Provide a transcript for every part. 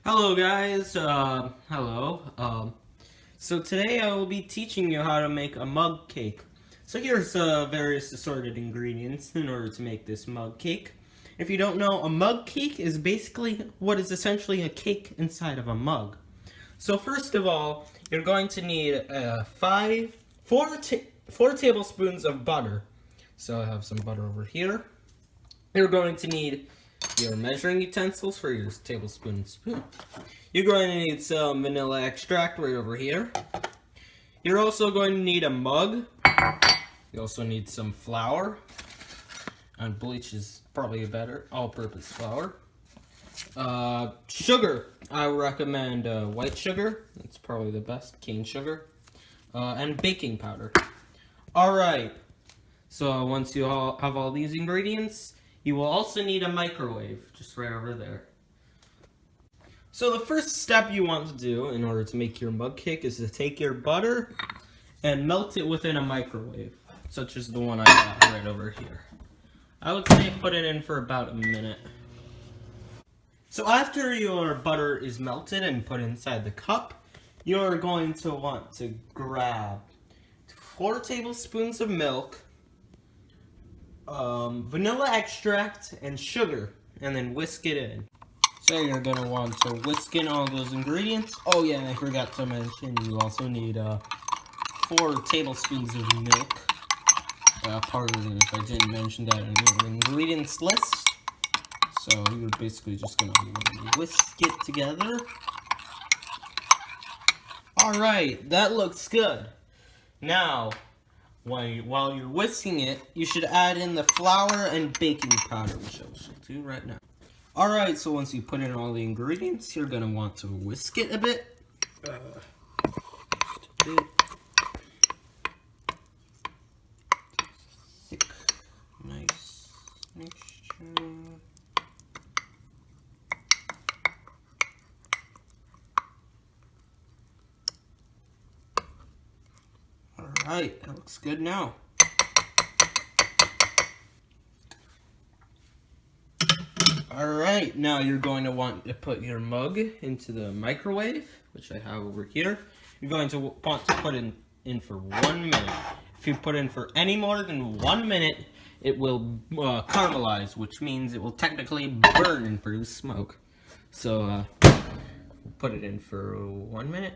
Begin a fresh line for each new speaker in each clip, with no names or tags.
Hello guys, hello. So today I will be teaching you how to make a mug cake. So here's various assorted ingredients in order to make this mug cake. If you don't know, a mug cake is basically what is essentially a cake inside of a mug. So first of all, you're going to need four tablespoons of butter. So I have some butter over here. You're going to need your measuring utensils for your tablespoon and spoon. You're going to need some vanilla extract right over here. You're also going to need a mug. You also need some flour. And bleach is probably a better all-purpose flour. Sugar. I recommend white sugar. That's probably the best. Cane sugar. And baking powder. Alright. So once you all have all these ingredients, you will also need a microwave, just right over there. So the first step you want to do in order to make your mug cake is to take your butter and melt it within a microwave, such as the one I got right over here. I would say put it in for about a minute. So after your butter is melted and put inside the cup, you're going to want to grab 4 tablespoons of milk, vanilla extract, and sugar, and then whisk it in. So you're going to want to whisk in all those ingredients. Oh yeah, and I forgot to mention, you also need 4 tablespoons of milk. Pardon if I didn't mention that in your ingredients list. So you're basically just going to whisk it together. Alright, that looks good. Now, while you're whisking it, you should add in the flour and baking powder, which I will do right now. Alright, so once you put in all the ingredients, you're going to want to whisk it a bit. Thick, nice mixture. Alright, that looks good now. Alright, now you're going to want to put your mug into the microwave, which I have over here. You're going to want to put in for 1 minute. If you put in for any more than 1 minute, it will caramelize, which means it will technically burn and produce smoke. So, put it in for 1 minute.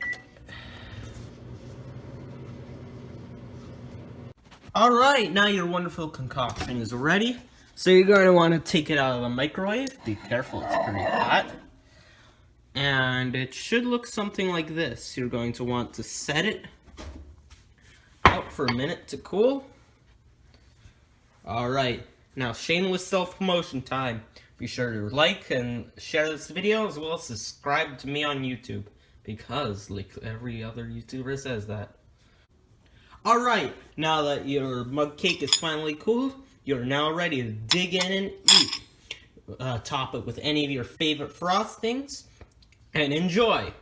Alright, now your wonderful concoction is ready. So you're going to want to take it out of the microwave. Be careful, it's pretty hot. And it should look something like this. You're going to want to set it out for a minute to cool. Alright, now shameless self-promotion time. Be sure to like and share this video, as well as subscribe to me on YouTube. Because, like every other YouTuber says that. Alright, now that your mug cake is finally cooled, you're now ready to dig in and eat. Top it with any of your favorite frostings, and enjoy!